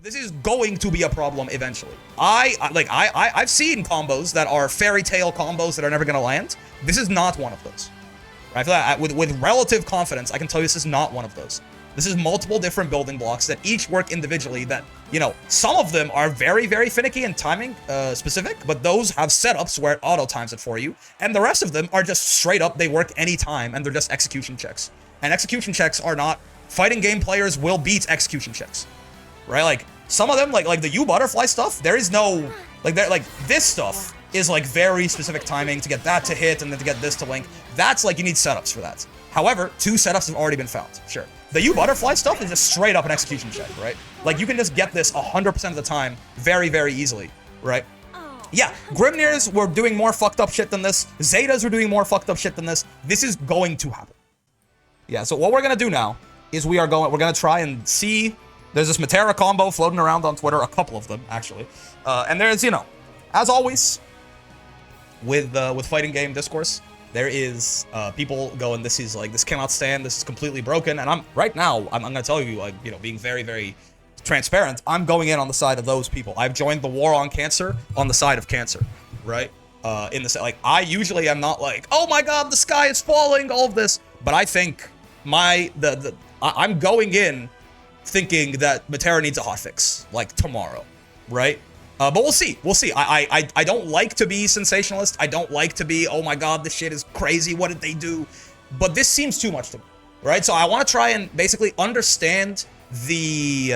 This is going to be a problem eventually. I've seen combos that are fairy tale combos that are never gonna land. This is not one of those. I feel like with relative confidence, I can tell you this is not one of those. This is multiple different building blocks that each work individually that, you know, some of them are very, very finicky and timing specific, but those have setups where it auto times it for you. And the rest of them are just straight up, they work anytime and they're just execution checks. And execution checks are not, fighting game players will beat execution checks, right? Like some of them, like the U butterfly stuff, there is no, like this stuff is like very specific timing to get that to hit and then to get this to link. That's like, you need setups for that. However, 2 setups have already been found, sure. The U butterfly stuff is just straight up an execution check, right? Like you can just get this 100% of the time very, very easily, right? Yeah, Grimnirs were doing more fucked up shit than this. Zetas were doing more fucked up shit than this. This is going to happen. Yeah, so what we're gonna do now is we're gonna try and see. There's this Metera combo floating around on Twitter, a couple of them actually, and there's, you know, as always with fighting game discourse, there is people going, this is like, this cannot stand, this is completely broken, and I'm gonna tell you, like, you know, being very, very transparent, I'm going in on the side of those people. I've joined the war on cancer on the side of cancer, right? In the like, I usually am not like, oh my god, the sky is falling, all of this, but I think I'm going in thinking that Metera needs a hotfix, like tomorrow, right? But we'll see. We'll see. I don't like to be sensationalist. I don't like to be, oh my god, this shit is crazy. What did they do? But this seems too much to me, right? So I want to try and basically understand the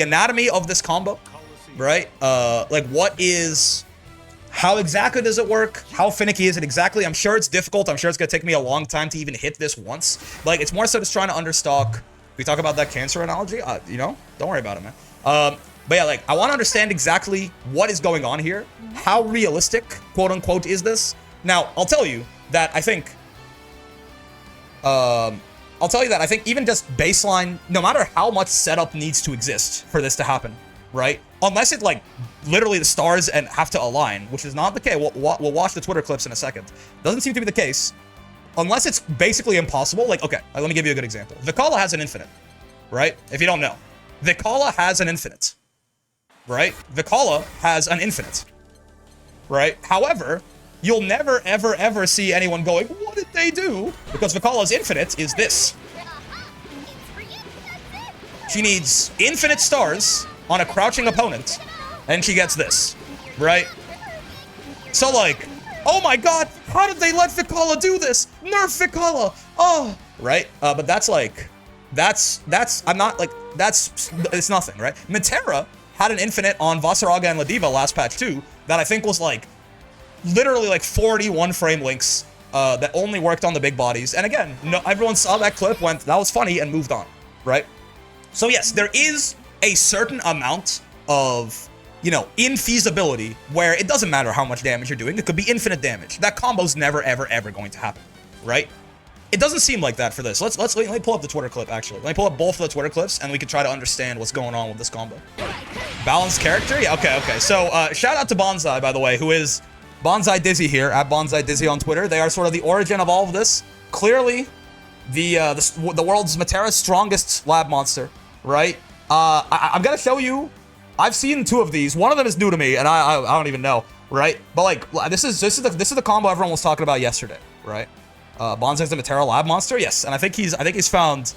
anatomy of this combo, right? Like how exactly does it work? How finicky is it exactly? I'm sure it's difficult. I'm sure it's gonna take me a long time to even hit this once. Like, it's more so just trying to understock. We talk about that cancer analogy, you know, don't worry about it, man. But yeah, like, I want to understand exactly what is going on here. How realistic, quote unquote, is this? Now, I'll tell you that I think even just baseline, no matter how much setup needs to exist for this to happen, right? Unless it, like, literally the stars and have to align, which is not the case. We'll watch the Twitter clips in a second. Doesn't seem to be the case. Unless it's basically impossible. Like, okay, let me give you a good example. Vikala has an infinite, right? If you don't know. Vikala has an infinite. Right? Vikala has an infinite, right? However, you'll never, ever, ever see anyone going, what did they do? Because Vikala's infinite is this. She needs infinite stars on a crouching opponent, and she gets this, right? So, like, oh my god, how did they let Vikala do this? Nerf Vikala! Oh! Right? But that's like, it's nothing, right? Metera had an infinite on Vasaraga and Ladiva last patch too, that I think was like, literally like 41 frame links, that only worked on the big bodies. And again, no, everyone saw that clip, went, that was funny, and moved on, right? So yes, there is a certain amount of, you know, infeasibility where it doesn't matter how much damage you're doing, it could be infinite damage. That combo's never, ever, ever going to happen, right? It doesn't seem like that for this. Let me pull up the Twitter clip, actually. Let me pull up both of the Twitter clips, and we can try to understand what's going on with this combo. Balanced character? Yeah, okay. So, shout out to Bonsai, by the way, who is Bonsai Dizzy here, at Bonsai Dizzy on Twitter. They are sort of the origin of all of this. Clearly, the world's Metera's strongest lab monster, right? I'm gonna show you. I've seen 2 of these. One of them is new to me, and I don't even know, right? But like, this is the combo everyone was talking about yesterday, right? Bonsai's the Metera lab monster, yes, and I think he's found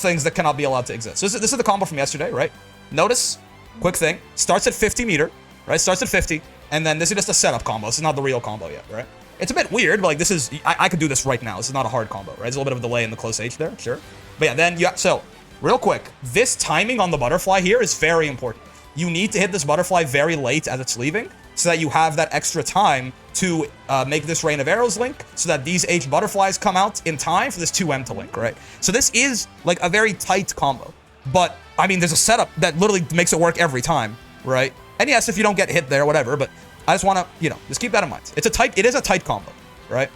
things that cannot be allowed to exist. So this is the combo from yesterday, right? Notice, quick thing, starts at 50 meter, right? Starts at 50, and then this is just a setup combo. This is not the real combo yet, right? It's a bit weird, but like, this is, I could do this right now. This is not a hard combo, right? There's a little bit of a delay in the close H there, sure. But yeah, then so real quick, this timing on the butterfly here is very important. You need to hit this butterfly very late as it's leaving, so that you have that extra time to make this rain of arrows link, so that these H butterflies come out in time for this 2M to link, right? So this is like a very tight combo. But, I mean, there's a setup that literally makes it work every time, right? And yes, if you don't get hit there, whatever, but I just want to, you know, just keep that in mind. It is a tight combo, right?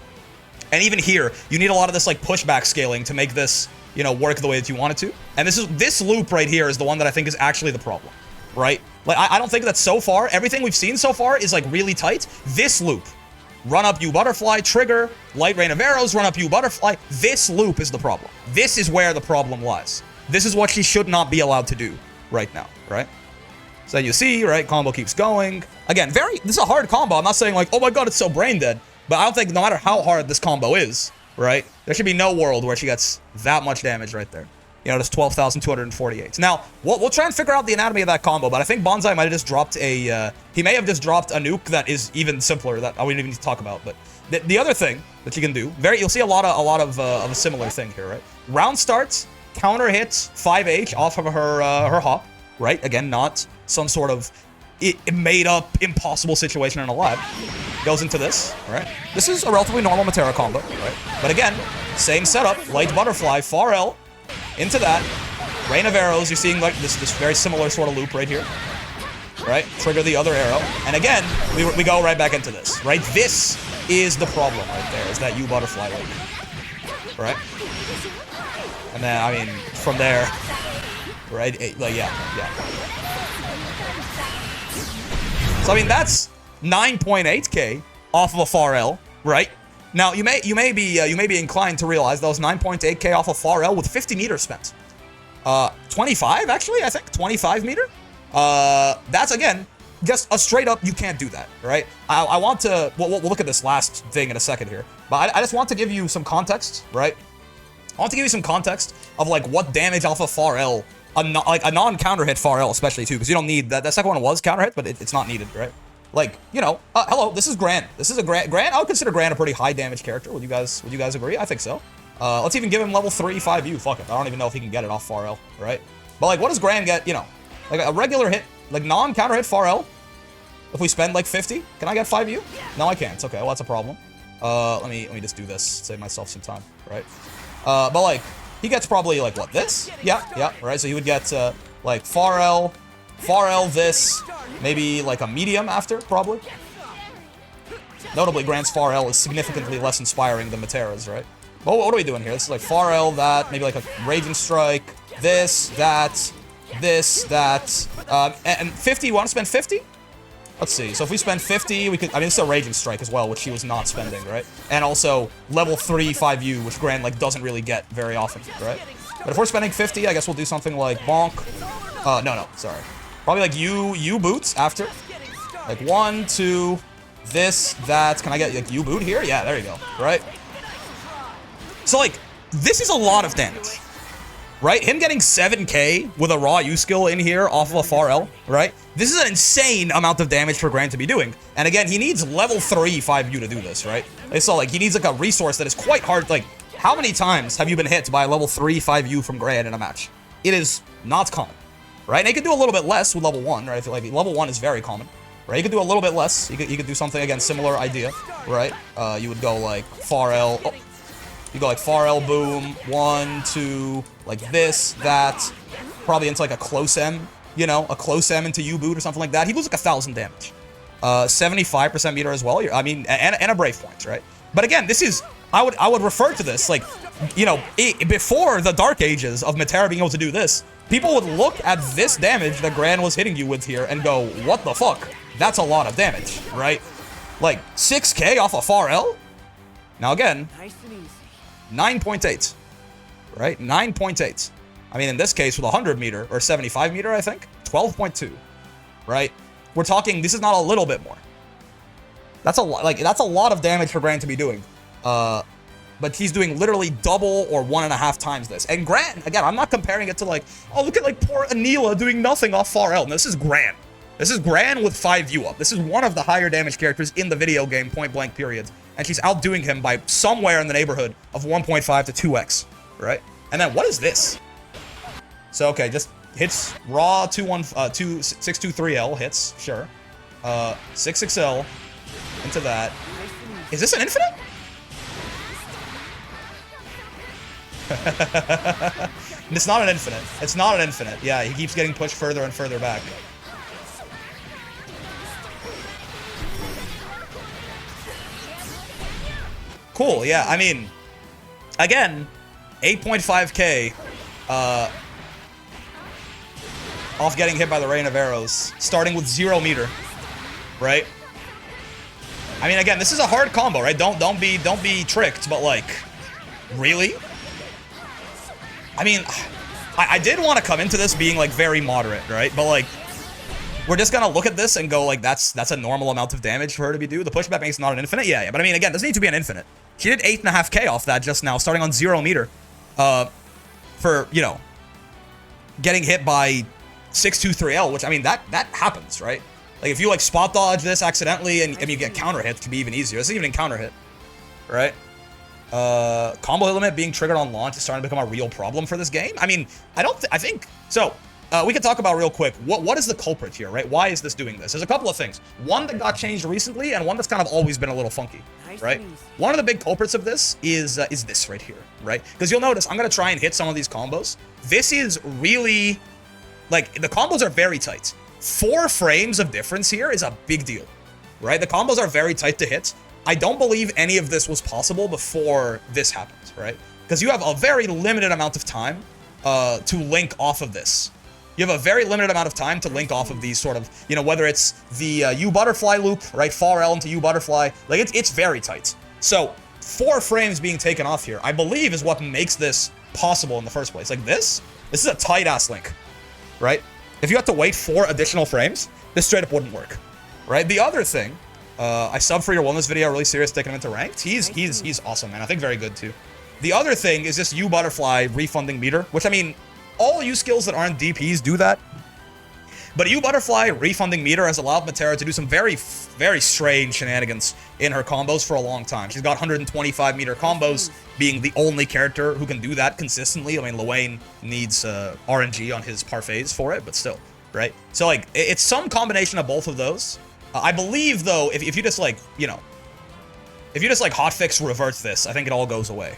And even here, you need a lot of this like pushback scaling to make this, you know, work the way that you want it to. And this loop right here is the one that I think is actually the problem, right? Like, I don't think that so far, everything we've seen so far is like really tight. This loop, run up U butterfly, trigger, light rain of arrows, run up U butterfly. This loop is the problem. This is where the problem lies. This is what she should not be allowed to do right now, right? So you see, right, combo keeps going. Again, this is a hard combo. I'm not saying like, oh my god, it's so brain dead. But I don't think no matter how hard this combo is, right, there should be no world where she gets that much damage right there. You know, that's 12,248. Now, we'll try and figure out the anatomy of that combo, but I think Bonsai might have just dropped a, he may have just dropped a nuke that is even simpler that I wouldn't even need to talk about. But the other thing that you can do, you'll see a lot of a similar thing here, right? Round starts, counter hits 5H off of her hop, right? Again, not some sort of made up impossible situation in a lab. Goes into this, right? This is a relatively normal Metera combo, right? But again, same setup, light butterfly, far L, into that. Rain of arrows, you're seeing like this very similar sort of loop right here. Right? Trigger the other arrow. And again, we go right back into this, right? This is the problem right there, is that U butterfly loop. Right? And then, I mean, from there, right? Like, yeah. So, I mean, that's 9.8k off of a far L, right? Now, you may be inclined to realize that was 9.8k off of far L with 50 meters spent. 25 actually, I think 25 meter. That's again just a straight up you can't do that, right? I want to. We'll look at this last thing in a second here, but I just want to give you some context, right? I want to give you some context of like what damage off of far L, like a non-counter hit far L especially too, because you don't need that. The second one was counter hit, but it's not needed, right? Like, you know, hello, this is Gran. This is a Gran. I would consider Gran a pretty high damage character. Would you guys agree? I think so. Let's even give him level 3 5U. Fuck it. I don't even know if he can get it off far L, right? But like, what does Gran get? You know, like a regular hit, like non-counter hit far L. If we spend like 50, can I get 5U? No, I can't. Okay, well that's a problem. Let me just do this. Save myself some time, right? But like, he gets probably like what, this? Yeah, right. So he would get like far L, this, maybe like a medium after, probably. Notably, Gran's far L is significantly less inspiring than Metera's, right? Well, what are we doing here? This is like far L, that, maybe like a Raging Strike, this, that, and 50, you want to spend 50? Let's see, so if we spend 50, we could, I mean, it's a Raging Strike as well, which she was not spending, right? And also, level 3 5U, which Gran, like, doesn't really get very often, right? But if we're spending 50, I guess we'll do something like Bonk. No, sorry. Probably like U boots after. Like 1, 2, this, that. Can I get like U boot here? Yeah, there you go, right? So like, this is a lot of damage, right? Him getting 7k with a raw U skill in here off of a far L, right? This is an insane amount of damage for Gran to be doing. And again, he needs level 3 5U to do this, right? So like, he needs like a resource that is quite hard. Like, how many times have you been hit by a level 3 5U from Gran in a match? It is not common, right? And he could do a little bit less with level 1, right? I feel like level 1 is very common, right? You could do a little bit less. You could do something, again, similar idea, right? You would go like far L. Oh. You go like far L boom, 1, 2, like this, that, probably into like a close M, you know, a close M into U boot or something like that. He loses like 1,000 damage. 75% meter as well. I mean, and a brave point, right? But again, this is, I would refer to this like, you know, before the dark ages of Metera being able to do this, people would look at this damage that Gran was hitting you with here and go, what the fuck? That's a lot of damage, right? Like 6k off a far L? Now again, 9.8, right? 9.8. I mean, in this case, with 100 meter, or 75 meter, I think, 12.2, right? We're talking, this is not a little bit more. That's a lot, like, that's a lot of damage for Gran to be doing. But he's doing literally double or 1.5 times this. And Gran, again, I'm not comparing it to like, oh, look at like poor Anila doing nothing off far L. No, this is Gran. This is Gran with 5U up. This is one of the higher damage characters in the video game, point blank period. And she's outdoing him by somewhere in the neighborhood of 1.5 to 2x, right? And then what is this? So, okay, just hits raw 623L hits, sure. 66L into that. Is this an infinite? It's not an infinite. It's not an infinite. Yeah, he keeps getting pushed further and further back. Cool, yeah, I mean, again, 8.5k off getting hit by the rain of arrows, starting with 0 meter, right? I mean, again, this is a hard combo, right? Don't be tricked, but like, really? I mean, I did want to come into this being like very moderate, right? But like we're just gonna look at this and go like, that's a normal amount of damage for her to be due. The pushback makes not an infinite. Yeah. But I mean, again, it doesn't need to be an infinite. She did 8.5k off that just now, starting on 0 meter. For, you know, getting hit by 623L, which, I mean, that happens, right? Like, if you, like, spot dodge this accidentally and you get counter hit, it can be even easier. This isn't even a counter hit, right? Combo hit limit being triggered on launch is starting to become a real problem for this game. I mean, I think, so, we could talk about real quick, what is the culprit here, right? Why is this doing this? There's a couple of things. One that got changed recently, and one that's kind of always been a little funky, right? One of the big culprits of this is this right here, right? Because you'll notice, I'm going to try and hit some of these combos. This is really, like, the combos are very tight. 4 frames of difference here is a big deal, right? The combos are very tight to hit. I don't believe any of this was possible before this happened, right? Because you have a very limited amount of time to link off of this. You have a very limited amount of time to link off of these sort of, you know, whether it's the U butterfly loop, right? Far L into U butterfly. Like, it's very tight. So 4 frames being taken off here, I believe, is what makes this possible in the first place. Like, this is a tight-ass link, right? If you had to wait 4 additional frames, this straight up wouldn't work, right? The other thing, I sub for your wellness video, really serious, taking him into ranked. He's awesome, man. I think very good, too. The other thing is just U butterfly refunding meter, which, I mean, all U skills that aren't DPs do that. But U butterfly refunding meter has allowed Metera to do some very, very strange shenanigans in her combos for a long time. She's got 125 meter combos, being the only character who can do that consistently. I mean, Luane needs RNG on his parfaits for it, but still, right? So, like, it's some combination of both of those. I believe, though, if you just, like, you know, if you just, like, hotfix revert this, I think it all goes away,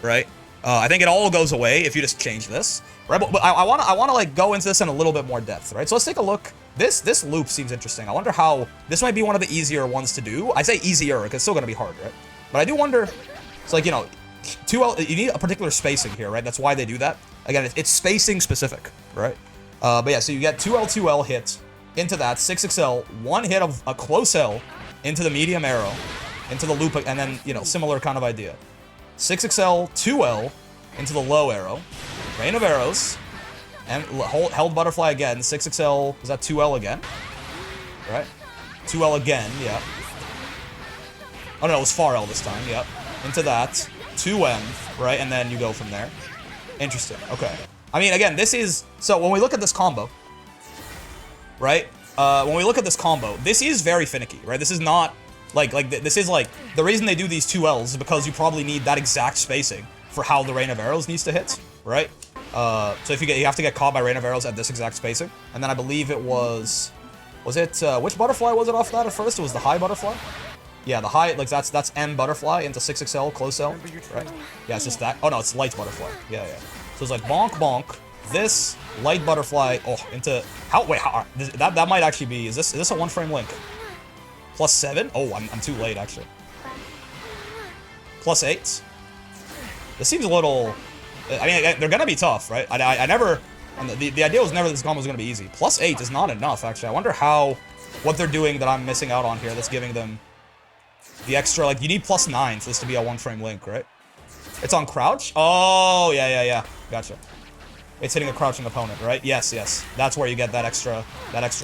right? I think it all goes away if you just change this, right? But I wanna like go into this in a little bit more depth, right? So let's take a look. This loop seems interesting. I wonder how this might be one of the easier ones to do. I say easier because it's still gonna be hard, right? But I do wonder. It's like, you know, 2L. You need a particular spacing here, right? That's why they do that. Again, it's spacing specific, right? But yeah, so you get 2L hit into that 6XL, 1 hit of a close L into the medium arrow, into the loop, and then, you know, similar kind of idea. 6XL, 2L into the low arrow, rain of arrows, and held butterfly again. 6XL, is that 2L again? Right? 2L again, yeah. Oh no, it was far L this time, yep. Into that, 2M, right? And then you go from there. Interesting, okay. I mean, again, this is, so when we look at this combo, right? When we look at this combo, this is very finicky, right? This is not, this is like, the reason they do these 2Ls is because you probably need that exact spacing for how the rain of arrows needs to hit, right? So if you have to get caught by rain of arrows at this exact spacing. And then I believe it was it, which butterfly was it off that at first? It was the high butterfly? Yeah, the high, like that's M butterfly into 6XL, close L, right? Yeah, it's just that. Oh no, it's light butterfly. Yeah. So it's like bonk, bonk. This light butterfly, into, that might actually be, is this a 1 frame link? +7? Oh, I'm too late, actually. +8? This seems a little, I mean, they're gonna be tough, right? I never, the idea was never this combo was gonna be easy. +8 is not enough, actually. I wonder what they're doing that I'm missing out on here that's giving them the extra, like, you need +9 for this to be a 1 frame link, right? It's on crouch? Oh, yeah. Gotcha. It's hitting a crouching opponent, right? Yes. That's where you get that extra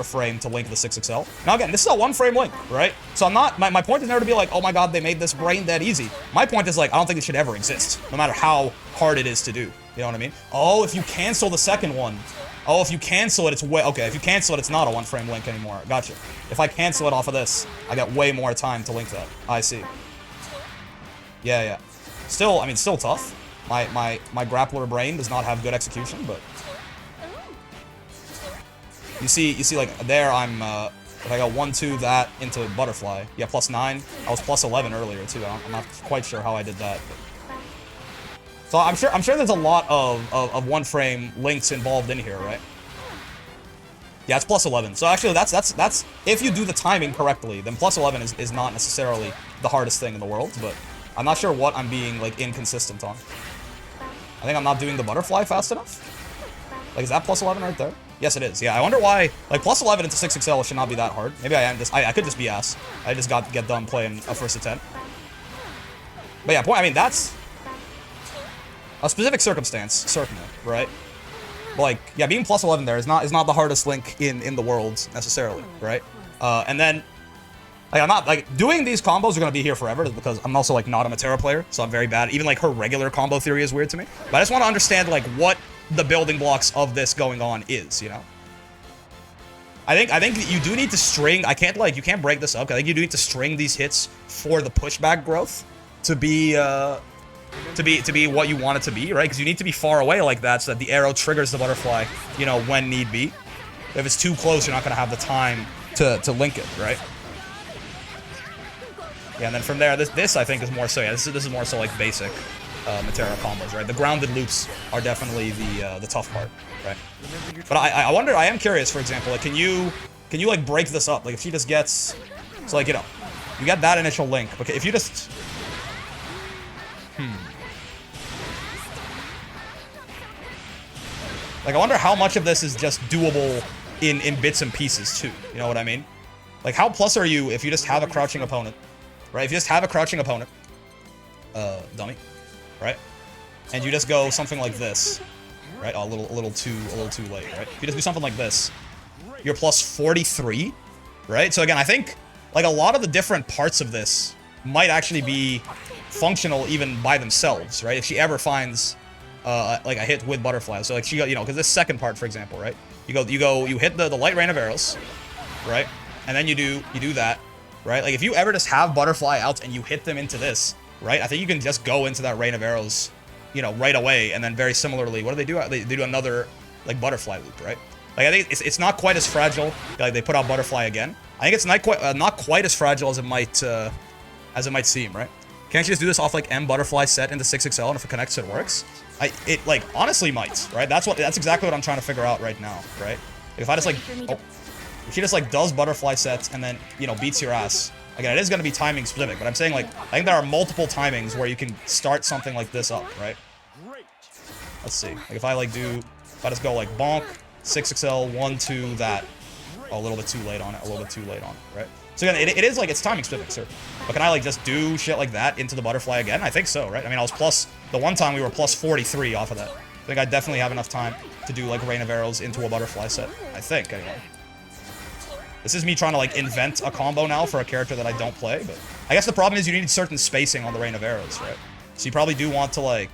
frame to link the 6XL. Now again, this is a 1 frame link, right? So I'm not, my point is never to be like, oh my god, they made this brain dead easy. My point is like, I don't think it should ever exist, no matter how hard it is to do. You know what I mean? Oh, if you cancel the second one. Oh, if you cancel it, it's way, okay, if you cancel it, it's not a 1 frame link anymore. Gotcha. If I cancel it off of this, I got way more time to link that. I see. Yeah. Still, I mean, still tough. My grappler brain does not have good execution, but you see like there I'm if I got 1-2 that into butterfly, yeah, +9. I was +11 earlier too. I'm not quite sure how I did that. But. So I'm sure there's a lot of 1 frame links involved in here, right? Yeah, it's +11. So actually that's if you do the timing correctly, then +11 is not necessarily the hardest thing in the world, but I'm not sure what I'm being like inconsistent on. I think I'm not doing the butterfly fast enough. Like, is that +11 right there? Yes, it is. Yeah, I wonder why, like, +11 into 6XL should not be that hard. Maybe I could just be ass. I just got to get done playing a first attempt. But yeah, I mean, that's a specific circumstance, certainly, right? But like, yeah, being plus 11 there is not the hardest link in the world necessarily, right? And then, like, I'm not, like, doing these combos are gonna be here forever because I'm also, like, not a Metera player, so I'm very bad. Even, like, her regular combo theory is weird to me. But I just want to understand, like, what the building blocks of this going on is, you know? I think that you do need to string, you can't break this up. I think you do need to string these hits for the pushback growth to be what you want it to be, right? Because you need to be far away like that so that the arrow triggers the butterfly, you know, when need be. If it's too close, you're not gonna have the time to link it, right? Yeah, and then from there, this I think is more so, yeah, this is more so like basic Metera combos, right? The grounded loops are definitely the tough part, right? But I wonder, I am curious, for example, like, can you like break this up? Like, if she just gets, so like, you know, you get that initial link, but if you just, like, I wonder how much of this is just doable in bits and pieces too. You know what I mean? Like, how plus are you if you just have a crouching opponent? Right, if you just have a crouching opponent, dummy, right, and you just go something like this, right, a little too late, right? If you just do something like this, you're plus 43, right? So again, I think like a lot of the different parts of this might actually be functional even by themselves, right? If she ever finds like a hit with butterfly, so like she got, you know, because this second part, for example, right? You hit the light rain of arrows, right, and then you do that. Right? Like, if you ever just have butterfly out and you hit them into this, right? I think you can just go into that rain of arrows, you know, right away. And then very similarly, what do they do? They do another, like, butterfly loop, right? Like, I think it's not quite as fragile. Like, they put out butterfly again. I think it's not quite as fragile as it might seem, right? Can't you just do this off, like, M butterfly set into 6XL, and if it connects, it works? It, like, honestly might, right? That's exactly what I'm trying to figure out right now, right? Like, if I just, like, if she just, like, does butterfly sets and then, you know, beats your ass. Again, it is going to be timing specific, but I'm saying, like, I think there are multiple timings where you can start something like this up, right? Let's see. Like, if I just go, like, bonk, 6XL, 1, 2, that. Oh, a little bit too late on it, right? So again, it is, like, it's timing specific, sir. But can I, like, just do shit like that into the butterfly again? I think so, right? I mean, I was plus, the one time we were plus 43 off of that. I think I definitely have enough time to do, like, rain of arrows into a butterfly set. I think, anyway. This is me trying to, like, invent a combo now for a character that I don't play, but I guess the problem is you need certain spacing on the rain of arrows, right? So you probably do want to, like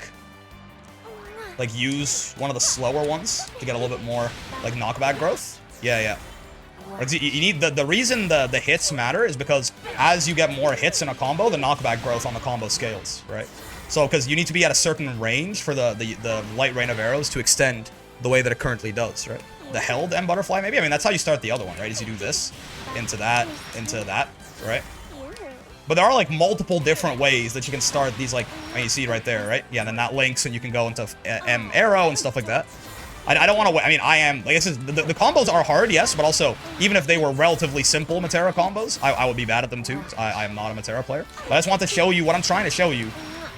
use one of the slower ones to get a little bit more, like, knockback growth. Yeah. You need the reason the hits matter is because as you get more hits in a combo, the knockback growth on the combo scales, right? So because you need to be at a certain range for the light rain of arrows to extend the way that it currently does, right? The held M butterfly, maybe? I mean, that's how you start the other one, right? Is you do this, into that, right? But there are, like, multiple different ways that you can start these, like, I mean, you see it right there, right? Yeah, and then that links, and you can go into M arrow and stuff like that. I don't want to, I mean, I am, like, this is, the combos are hard, yes, but also, even if they were relatively simple Metera combos, I would be bad at them, too. I am not a Metera player. But I just want to show you, what I'm trying to show you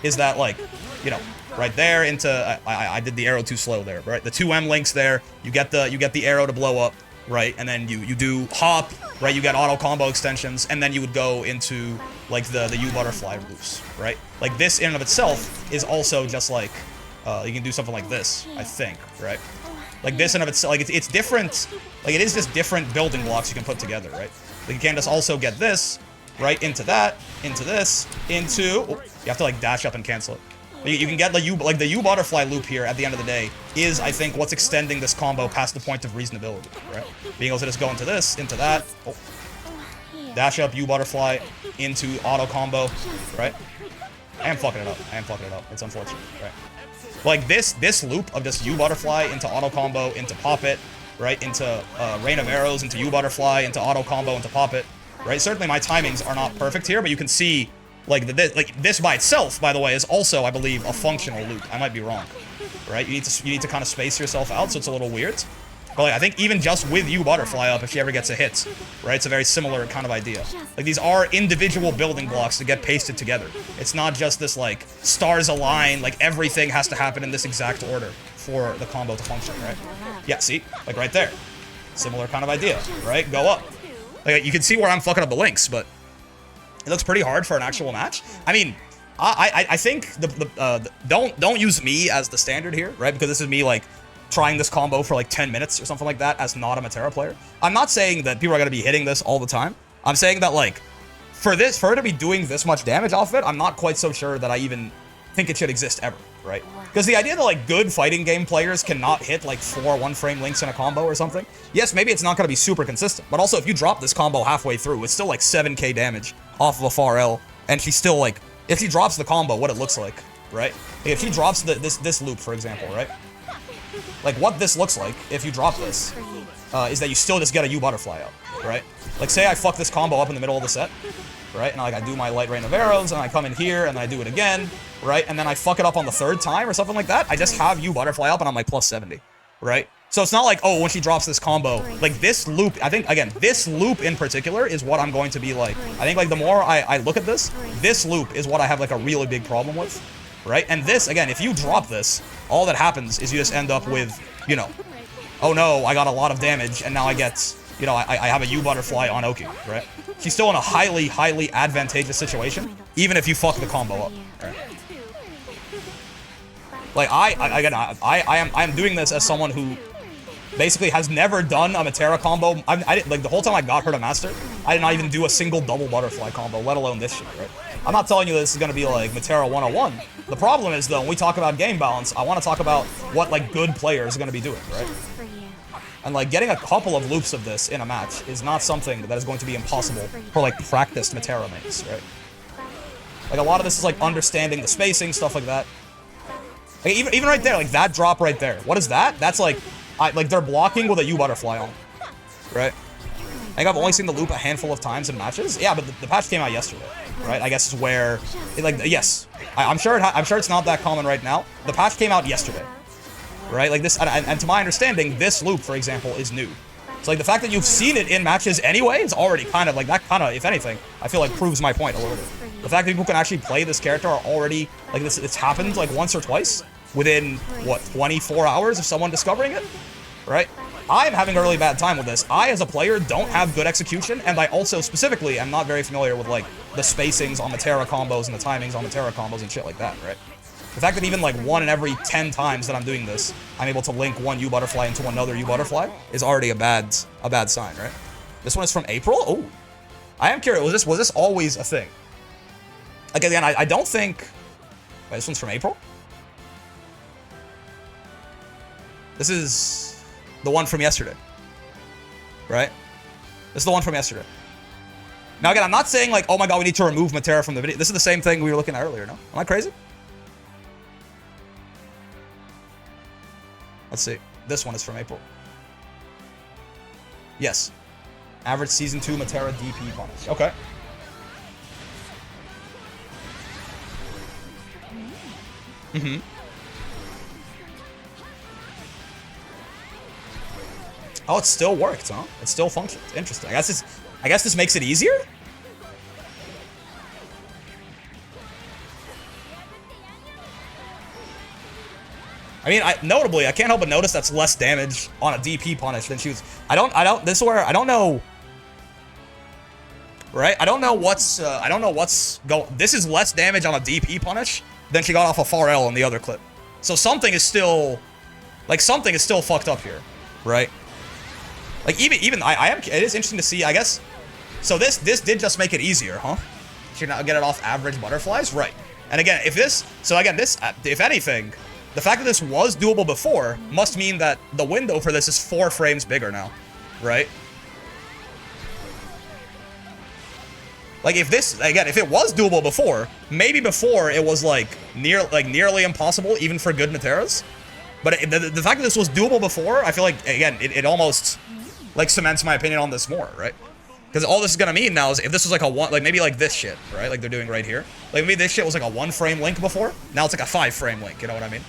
is that, like, you know, right there into, I did the arrow too slow there, right? The 2M links there, you get the arrow to blow up, right? And then you do hop, right? You get auto combo extensions, and then you would go into, like, the U butterfly loops, right? Like, this in and of itself is also just, like, you can do something like this, I think, right? Like, this in and of itself, like, it's different, like, it is just different building blocks you can put together, right? Like, you can just also get this, right? Into that, into this, into, oh, you have to, like, dash up and cancel it. You can get the U butterfly loop here at the end of the day is, I think, what's extending this combo past the point of reasonability, right? Being able to just go into this, into that, oh, dash up U butterfly into auto combo, right? I am fucking it up. It's unfortunate, right? Like this loop of just U butterfly into auto combo into pop it, right? Into rain of arrows into U butterfly into auto combo into pop it, right? Certainly my timings are not perfect here, but you can see. Like this by itself, by the way, is also, I believe, a functional loop. I might be wrong, right? You need to kind of space yourself out, so it's a little weird. But like, I think even just with U butterfly up, if she ever gets a hit, right, it's a very similar kind of idea. Like, these are individual building blocks that get pasted together. It's not just this, like, stars align, like everything has to happen in this exact order for the combo to function, right? Yeah, see, like right there, similar kind of idea, right? Go up. Like, you can see where I'm fucking up the links, but it looks pretty hard for an actual match. I mean, I think don't use me as the standard here, right? Because this is me, like, trying this combo for like 10 minutes or something like that as not a Metera player. I'm not saying that people are going to be hitting this all the time. I'm saying that, like, for her to be doing this much damage off of it, I'm not quite so sure that I even think it should exist ever, right? Because the idea that, like, good fighting game players cannot hit, like, 4 one-frame links in a combo or something, yes, maybe it's not going to be super consistent, but also if you drop this combo halfway through, it's still, like, 7k damage off of a far L, and she's still, like, if she drops the combo, what it looks like, right? If she drops this loop, for example, right? Like, what this looks like, if you drop this, is that you still just get a U butterfly out, right? Like, say I fuck this combo up in the middle of the set, right? And, like, I do my light rain of arrows, and I come in here, and I do it again, right? And then I fuck it up on the 3rd time or something like that. I just have U butterfly up, and I'm, like, plus 70, right? So it's not like, oh, when she drops this combo, like, this loop, I think, again, this loop in particular is what I'm going to be, like, I think, like, the more I look at this loop is what I have, like, a really big problem with, right? And this, again, if you drop this, all that happens is you just end up with, you know, oh no, I got a lot of damage, and now I get, you know, I have a U butterfly on Oki, right? She's still in a highly, highly advantageous situation, even if you fuck the combo up, right? Like, I am doing this as someone who basically has never done a Metera combo. I didn't, like, the whole time I got her to master, I did not even do a single double butterfly combo, let alone this shit, right? I'm not telling you this is going to be, like, Metera 101. The problem is, though, when we talk about game balance, I want to talk about what, like, good players are going to be doing, right? And, like, getting a couple of loops of this in a match is not something that is going to be impossible for, like, practiced Metera mains, right? Like, a lot of this is, like, understanding the spacing, stuff like that. Like, even right there, like, that drop right there. What is that? That's, like, like, they're blocking with a U butterfly on, right? I think I've only seen the loop a handful of times in matches. Yeah, but the patch came out yesterday, right? I guess is where, like, yes, I'm sure it's not that common right now. The patch came out yesterday, right? Like this, and to my understanding, this loop, for example, is new. So, like, the fact that you've seen it in matches anyway is already kind of, like, that kind of, if anything, I feel like proves my point a little bit. The fact that people can actually play this character are already, like, this, it's happened, like, once or twice within, what, 24 hours of someone discovering it, right? I'm having a really bad time with this. I, as a player, don't have good execution, and I also, specifically, am not very familiar with, like, the spacings on Metera combos and the timings on Metera combos and shit like that, right? The fact that even, like, 1 in every 10 times that I'm doing this, I'm able to link one U butterfly into another U butterfly is already a bad sign, right? This one is from April? Oh. I am curious, was this always a thing? Like, again, I don't think... Wait, this one's from April? This is the one from yesterday, right? This is the one from yesterday. Now, again, I'm not saying, like, oh my god, we need to remove Metera from the video. This is the same thing we were looking at earlier, no? Am I crazy? Let's see. This one is from April. Yes. Average Season 2 Metera DP punish. Okay. Mm-hmm. Oh, it still worked, huh? It still functions. Interesting. I guess this makes it easier? I mean, notably, I can't help but notice that's less damage on a DP punish than she was. This is where I don't know. Right? I don't know what's this is less damage on a DP punish than she got off a far L on the other clip. So something is still fucked up here, right? Like, even it is interesting to see, I guess. So this did just make it easier, huh? She not get it off average butterflies, right? And again, if anything, the fact that this was doable before must mean that the window for this is 4 frames bigger now, right? Like, if it was doable before, maybe before it was like nearly impossible even for good Meteras. But the fact that this was doable before, I feel like, again, it almost, like, cements my opinion on this more, right? Because all this is gonna mean now is if this was like a one, like maybe like this shit, right? Like they're doing right here. Like maybe this shit was like a 1-frame link before. Now it's like a 5-frame link. You know what I mean?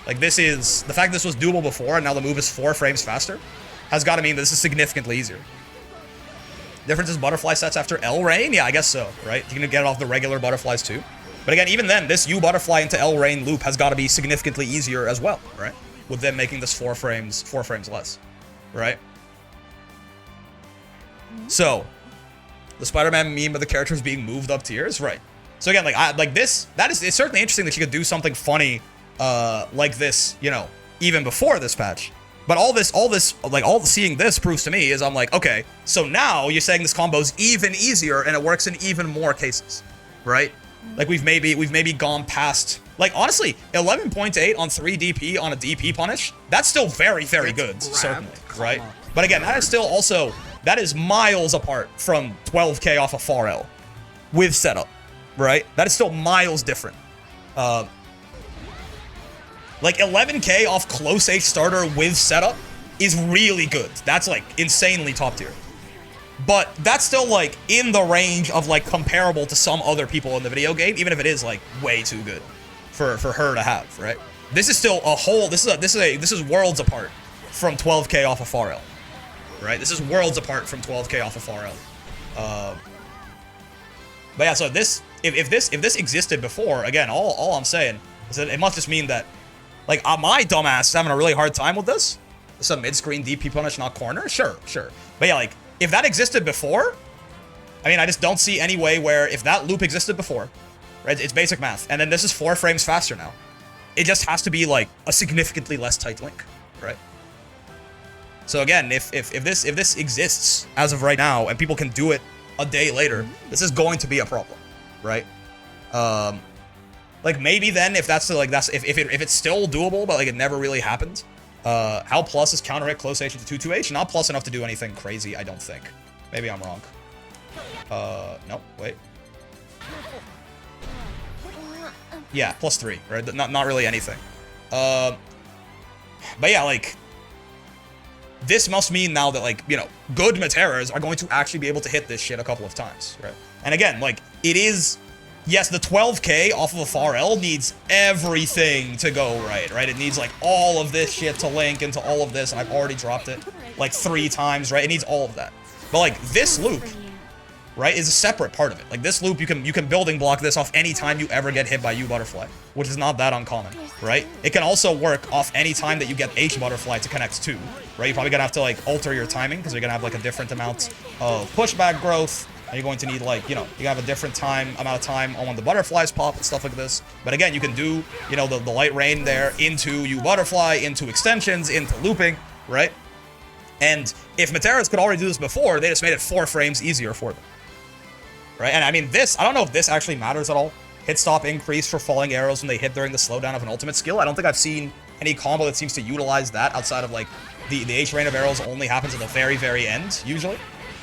Like, this is the fact this was doable before and now the move is 4 frames faster has got to mean that this is significantly easier. Difference is butterfly sets after L rain? Yeah, I guess so, right? You can get it off the regular butterflies too. But again, even then, this U butterfly into L rain loop has got to be significantly easier as well, right? With them making this 4 frames less, right? So, the Spider-Man meme of the characters being moved up tiers, right? So again, it's certainly interesting that you could do something funny, like this, you know, even before this patch. But seeing this proves to me is I'm like, okay, so now you're saying this combo's even easier and it works in even more cases, right? Like we've maybe gone past, like honestly, 11.8 on 3 DP on a DP punish, that's still very, very good, certainly, right? But again, that is still also, that is miles apart from 12k off a far L with setup, right? That is still miles different. Like 11k off close H starter with setup is really good. That's like insanely top tier. But that's still like in the range of like comparable to some other people in the video game, even if it is like way too good for her to have, right? This is still a whole, this is worlds apart from 12k off of far L, right? This is worlds apart from 12k off of far L. But yeah, so this, if this existed before, again, all I'm saying is that it must just mean that, like, my dumbass is having a really hard time with this. This is a mid-screen DP punish, not corner. Sure. But yeah, like, if that existed before, I mean, I just don't see any way where if that loop existed before, right? It's basic math. And then this is 4 frames faster now. It just has to be, like, a significantly less tight link, right? So again, if this exists as of right now and people can do it a day later, this is going to be a problem, right? Like maybe then if that's like if it's still doable but like it never really happened, how plus is counter hit close H into 2-2H? Not plus enough to do anything crazy, I don't think. Maybe I'm wrong. No, wait. Yeah, +3, right? Not really anything. But yeah, like this must mean now that like, you know, good Meteras are going to actually be able to hit this shit a couple of times, right? And again, like it is. Yes, the 12k off of a far L needs everything to go right? It needs, like, all of this shit to link into all of this, and I've already dropped it, like, 3 times, right? It needs all of that. But, like, this loop, right, is a separate part of it. Like, this loop, you can building block this off any time you ever get hit by U Butterfly, which is not that uncommon, right? It can also work off any time that you get H Butterfly to connect to, right? You're probably gonna have to, like, alter your timing, because you're gonna have, like, a different amount of pushback growth. And you're going to need, like, you know, you have a different amount of time on when the butterflies pop and stuff like this. But again, you can do, you know, the light rain there into U Butterfly, into extensions, into looping, right? And if Meteras could already do this before, they just made it 4 frames easier for them, right? And I mean, this, I don't know if this actually matters at all. Hit stop increase for falling arrows when they hit during the slowdown of an ultimate skill. I don't think I've seen any combo that seems to utilize that outside of, like, the H rain of arrows only happens at the very, very end, usually.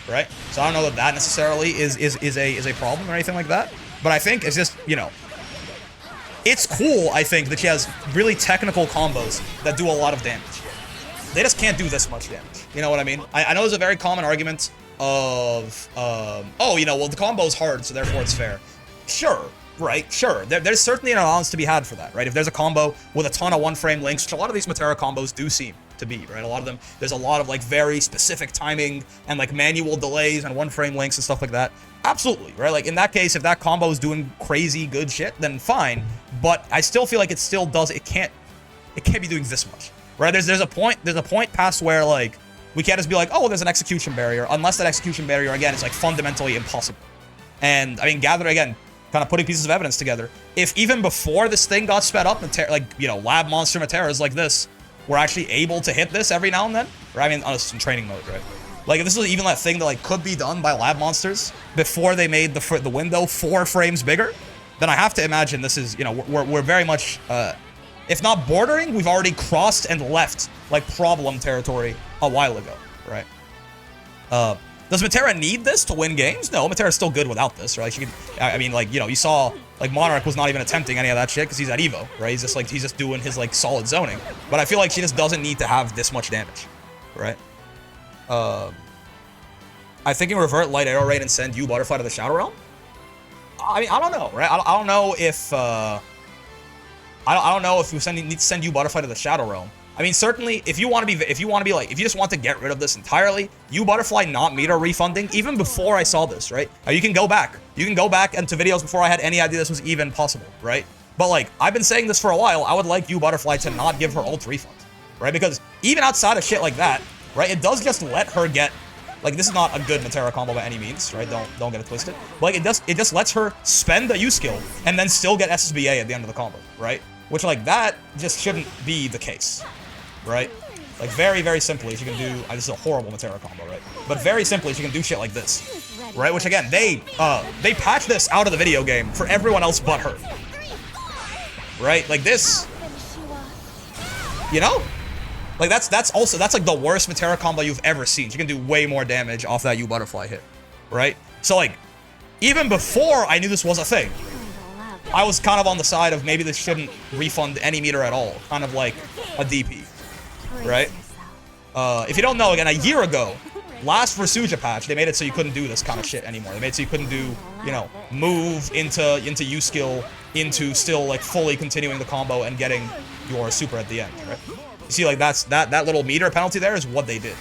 Right? So I don't know that that necessarily is a problem or anything like that. But I think it's just, you know, it's cool, I think, that she has really technical combos that do a lot of damage. They just can't do this much damage. You know what I mean? I know there's a very common argument of, oh, you know, well, the combo's hard, so therefore it's fair. Sure. Right, sure. There's certainly an allowance to be had for that, right? If there's a combo with a ton of 1-frame links, which a lot of these Metera combos do seem to be, right? A lot of them, there's a lot of, like, very specific timing and, like, manual delays and 1-frame links and stuff like that. Absolutely, right? Like, in that case, if that combo is doing crazy good shit, then fine. But I still feel like it still does, it can't be doing this much, right? There's a point past where, like, we can't just be like, oh, there's an execution barrier, unless that execution barrier, again, is, like, fundamentally impossible. And, I mean, gather, again, kind of putting pieces of evidence together. If even before this thing got sped up, like, you know, lab monster Meteras like this were actually able to hit this every now and then, or I mean, on in training mode, right? Like, if this was even that thing that, like, could be done by lab monsters before they made the window 4 frames bigger, then I have to imagine this is, you know, we're very much, if not bordering, we've already crossed and left, like, problem territory a while ago, right? Does Metera need this to win games? No, Metera's still good without this, right? She could, I mean, like, you know, you saw, like, Monarch was not even attempting any of that shit because he's at Evo, right? He's just doing his, like, solid zoning. But I feel like she just doesn't need to have this much damage, right? I think you revert light arrow raid and send U Butterfly to the Shadow Realm. I mean, I don't know, right? I don't know if, I don't know if we need to send U Butterfly to the Shadow Realm. I mean, certainly, if you just want to get rid of this entirely, U Butterfly not meter refunding, even before I saw this, right? You can go back. You can go back into videos before I had any idea this was even possible, right? But, like, I've been saying this for a while. I would like U Butterfly to not give her ult refund, right? Because even outside of shit like that, right, it does just let her get, like, this is not a good Metera combo by any means, right? Don't get it twisted. But, like, it just lets her spend the U skill and then still get SSBA at the end of the combo, right? Which, like, that just shouldn't be the case, right? Like, very, very simply, she can do... this is a horrible Metera combo, right? But very simply, she can do shit like this, right? Which, again, they patched this out of the video game for everyone else but her. Right? Like, this... You know? Like, that's like the worst Metera combo you've ever seen. She can do way more damage off that U butterfly hit, right? So, like, even before I knew this was a thing, I was kind of on the side of maybe this shouldn't refund any meter at all. Kind of like a DP, right? If you don't know, again, a year ago, last Versuja patch, they made it so you couldn't do this kind of shit anymore. They made it so you couldn't do, you know, move into U skill, into still, like, fully continuing the combo and getting your super at the end, right? You see, like, that little meter penalty there is what they did.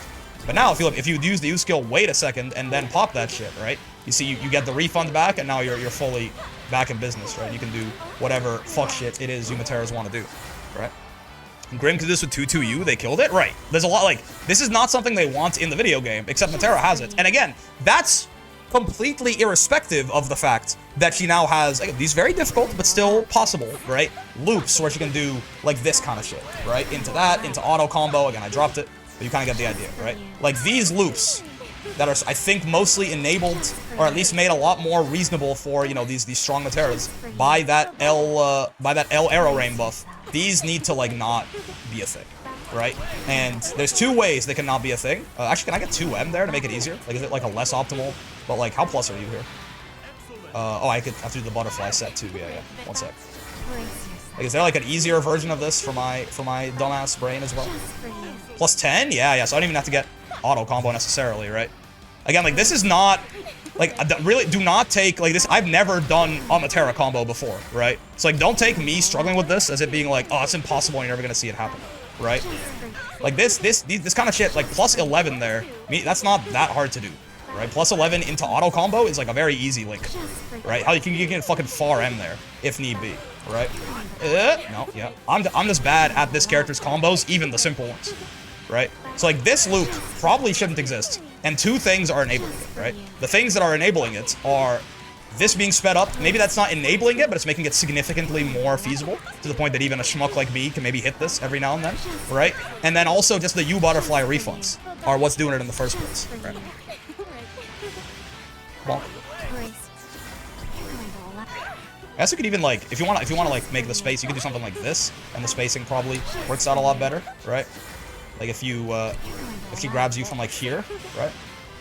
But now, if you use the U skill, wait a second, and then pop that shit, right? You see, you get the refund back, and now you're fully back in business, right? You can do whatever fuck shit it is you Meteras want to do, right? Grim did this with 2-2U, they killed it? Right. There's a lot, like, this is not something they want in the video game, except Metera has it. And again, that's completely irrespective of the fact that she now has, like, these very difficult, but still possible, right? Loops where she can do, like, this kind of shit, right? Into that, into auto combo. Again, I dropped it, but you kind of get the idea, right? Like, these loops that are, I think, mostly enabled, or at least made a lot more reasonable for, you know, these strong Meteras by that L arrow rain buff. These need to, like, not be a thing, right? And there's two ways they can not be a thing. Actually, can I get 2M there to make it easier? Like, is it, like, a less optimal? But, like, how plus are you here? Oh, I have to do the butterfly set, too. Yeah. One sec. Like, is there, like, an easier version of this for my dumbass brain as well? Plus 10? Yeah, so I don't even have to get auto combo necessarily, right? Again, like, this is not... Like, really, do not take, like, this, I've never done a Metera combo before, right? So, like, don't take me struggling with this as it being like, oh, it's impossible and you're never gonna see it happen, right? Like, this kind of shit, like, plus 11 there, that's not that hard to do, right? Plus 11 into auto combo is, like, a very easy link, right? How you can get fucking far M there, if need be, right? No, yeah. I'm just bad at this character's combos, even the simple ones, right? So, like, this loop probably shouldn't exist. And two things are enabling it, right? The things that are enabling it are this being sped up. Maybe that's not enabling it, but it's making it significantly more feasible to the point that even a schmuck like me can maybe hit this every now and then, right? And then also just the U butterfly refunds are what's doing it in the first place, right? Bonk. I guess you could even, like, if you want to like make the space, you could do something like this, and the spacing probably works out a lot better, right? Like if she grabs you from like here, right?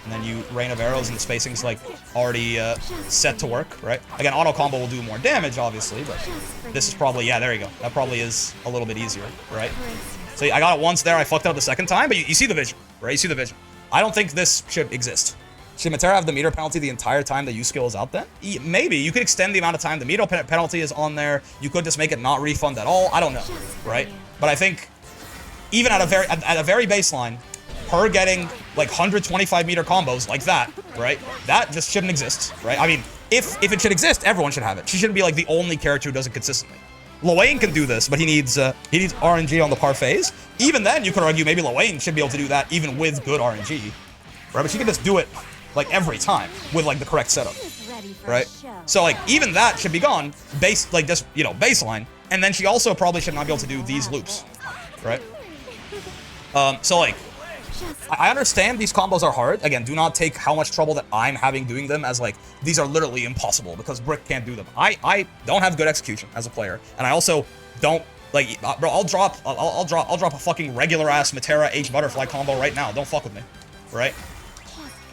And then you rain of arrows and the spacing's like already set to work, right? Again, auto combo will do more damage, obviously, but this is probably, yeah, there you go. That probably is a little bit easier, right? So I got it once there, I fucked up the second time, but you see the vision, right? You see the vision. I don't think this should exist. Should Metera have the meter penalty the entire time the U skill is out then? Maybe. You could extend the amount of time the meter penalty is on there. You could just make it not refund at all. I don't know, right? But I think even at a very baseline, her getting like 125 meter combos like that, right? That just shouldn't exist, right? I mean, if it should exist, everyone should have it. She shouldn't be like the only character who does it consistently. Lowain can do this, but he needs RNG on the parfaits. Even then, you could argue maybe Lowain should be able to do that even with good RNG, right? But she can just do it like every time with like the correct setup, right? So like even that should be gone, like just, you know, baseline. And then she also probably should not be able to do these loops, right? So like, I understand these combos are hard. Again, do not take how much trouble that I'm having doing them as like, these are literally impossible because Brick can't do them. I don't have good execution as a player. And I also don't, like, bro, I'll drop a fucking regular ass Metera H butterfly combo right now. Don't fuck with me, right?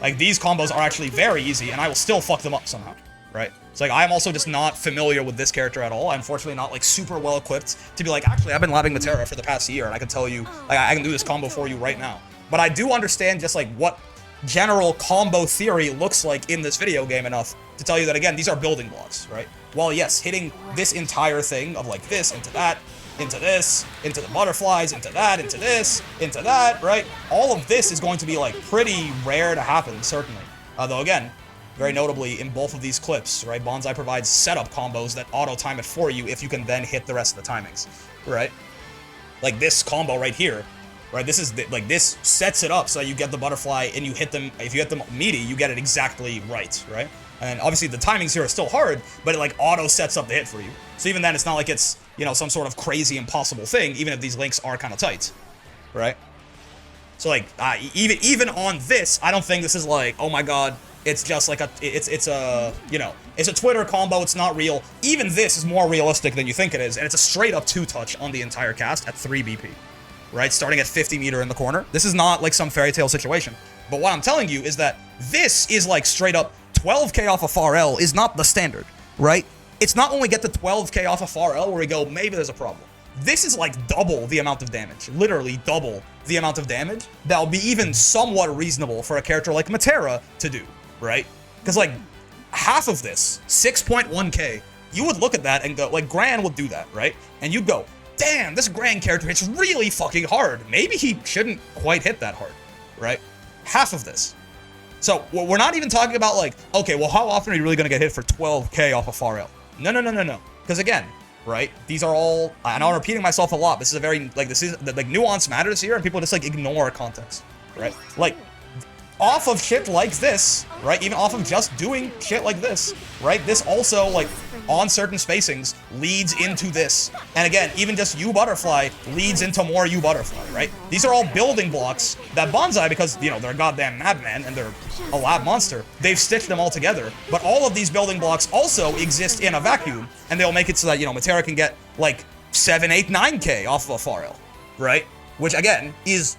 Like, these combos are actually very easy and I will still fuck them up somehow, right? So like, I'm also just not familiar with this character at all. I'm unfortunately not like super well equipped to be like, actually, I've been labbing Metera for the past year and I can tell you, like, I can do this combo for you right now. But I do understand just like what general combo theory looks like in this video game enough to tell you that, again, these are building blocks, right? While yes, hitting this entire thing of like this into that, into this, into the butterflies, into that, into this, into that, right? All of this is going to be like pretty rare to happen, certainly. Though again, very notably in both of these clips, right? Bonsai provides setup combos that auto time it for you if you can then hit the rest of the timings, right? Like this combo right here, right? This is like, this sets it up so that you get the butterfly and you hit them. If you hit them meaty, you get it exactly right, right? And obviously the timings here are still hard, but it like auto sets up the hit for you. So even then, it's not like it's, you know, some sort of crazy impossible thing, even if these links are kind of tight, right? So like even on this, I don't think this is like, oh my god, it's just like it's a you know, it's a Twitter combo, it's not real. Even this is more realistic than you think it is, and it's a straight up 2-touch on the entire cast at 3 BP, right? Starting at 50 meter in the corner. This is not like some fairy tale situation. But what I'm telling you is that this is like straight up 12k off of far L is not the standard, right? It's not when we get to 12k off of far L where we go, maybe there's a problem. This is like double the amount of damage, literally double the amount of damage that'll be even somewhat reasonable for a character like Metera to do, right? Because like half of this, 6.1k, you would look at that and go, like Gran would do that, right? And you'd go, damn, this Gran character hits really fucking hard. Maybe he shouldn't quite hit that hard, right? Half of this. So we're not even talking about like, okay, well, how often are you really going to get hit for 12k off of far L? No. Because again, right, these are all, I know I'm repeating myself a lot. This is a very, like, this is, like, nuance matters here, and people just, like, ignore context, right? Like, off of shit like this, right, even off of just doing shit like this, right, this also, like, on certain spacings, leads into this. And again, even just U Butterfly leads into more U Butterfly, right? These are all building blocks that Bonsai, because, you know, they're a goddamn madman and they're a lab monster, they've stitched them all together. But all of these building blocks also exist in a vacuum, and they'll make it so that, you know, Metera can get, like, 7, 8, 9k off of a far L, right? Which, again, is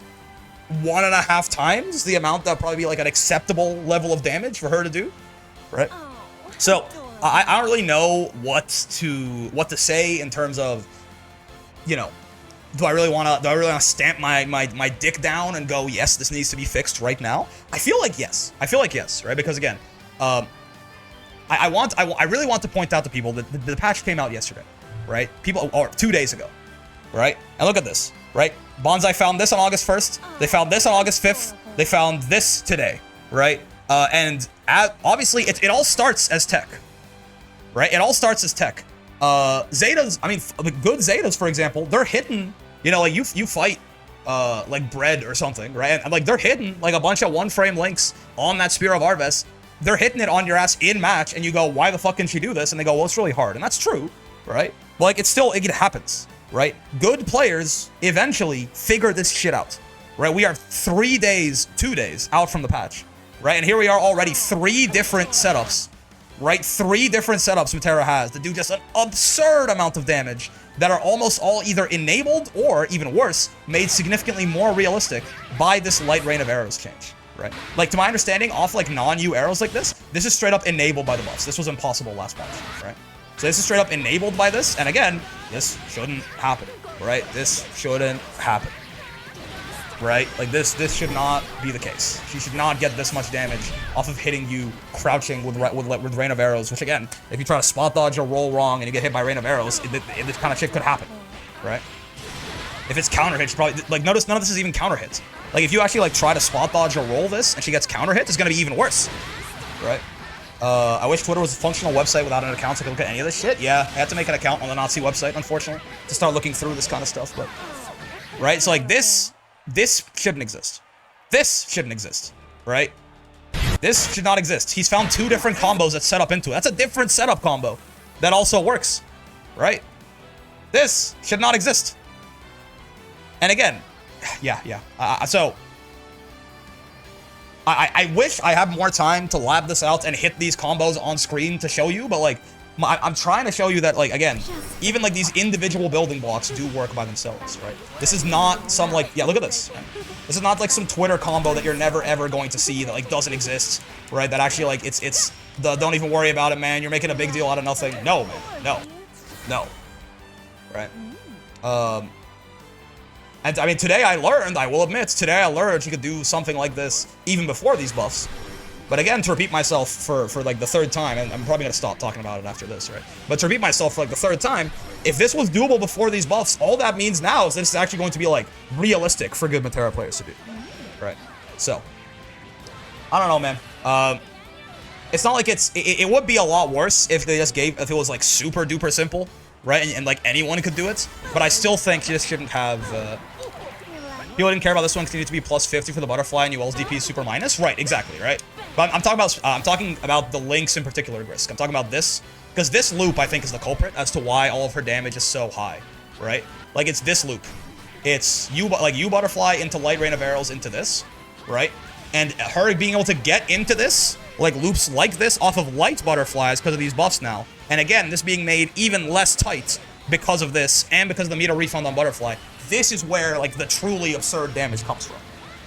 1.5 times the amount that would probably be, like, an acceptable level of damage for her to do, right? So I don't really know what to say in terms of, you know, do I really want to stamp my dick down and go, yes, this needs to be fixed right now? I feel like yes, right? Because again, I really want to point out to people that the patch came out yesterday, right? Or 2 days ago, right? And look at this, right? Bonsai found this on August 1st. They found this on August 5th. They found this today, right? Obviously, it all starts as tech, right? It all starts as tech. Zetas, I mean, the good Zetas, for example, they're hidden, you know, like you fight, like Bread or something, right? And like they're hidden, like a bunch of 1-frame links on that Spear of Arves. They're hitting it on your ass in match, and you go, why the fuck can she do this? And they go, well, it's really hard. And that's true, right? But like, it happens, right? Good players eventually figure this shit out, right? We are 2 days out from the patch, right? And here we are already 3 different setups, right? 3 different setups Metera has that do just an absurd amount of damage that are almost all either enabled or, even worse, made significantly more realistic by this light rain of arrows change, right? Like, to my understanding, off like non-U arrows like this is straight up enabled by the buffs. This was impossible last patch, right? So this is straight up enabled by this, and again, this shouldn't happen, right? This shouldn't happen. Right? Like, this should not be the case. She should not get this much damage off of hitting you crouching with Rain of Arrows, which, again, if you try to spot dodge or roll wrong and you get hit by Rain of Arrows, this kind of shit could happen, right? If it's counter hit, probably, like, notice none of this is even counter hits. Like, if you actually, like, try to spot dodge or roll this and she gets counter hit, it's gonna be even worse, right? I wish Twitter was a functional website without an account so I could look at any of this shit. Yeah, I had to make an account on the Nazi website, unfortunately, to start looking through this kind of stuff, but... Right? So, like, this shouldn't exist. This shouldn't exist, right? This should not exist. He's found 2 different combos that set up into it. That's a different setup combo that also works, right? This should not exist. And again, yeah. So, I wish I had more time to lab this out and hit these combos on screen to show you, but like, I'm trying to show you that, like, again, even, like, these individual building blocks do work by themselves, right? This is not some, like, yeah, look at this. This is not, like, some Twitter combo that you're never, ever going to see that, like, doesn't exist, right? That actually, like, it's don't even worry about it, man. You're making a big deal out of nothing. No, man. No. Right? And, I mean, today I will admit, she could do something like this even before these buffs. But again, to repeat myself for like the 3rd time, and I'm probably going to stop talking about it after this, right? But to repeat myself for like the 3rd time, if this was doable before these buffs, all that means now is that it's actually going to be like realistic for good Metera players to do, right? So, I don't know, man. It's not like it would be a lot worse if it was like super duper simple, right? And like anyone could do it, but I still think you just shouldn't have, people didn't care about this one because you need to be plus 50 for the butterfly and UL's DP is super minus. Right, exactly, right? But I'm talking about the links in particular, Grisk. I'm talking about this, because this loop, I think, is the culprit as to why all of her damage is so high, right? Like, it's this loop. It's U butterfly into light rain of arrows into this, right? And her being able to get into this, like loops like this off of light butterflies because of these buffs now. And again, this being made even less tight because of this and because of the meter refund on butterfly. This is where like the truly absurd damage comes from,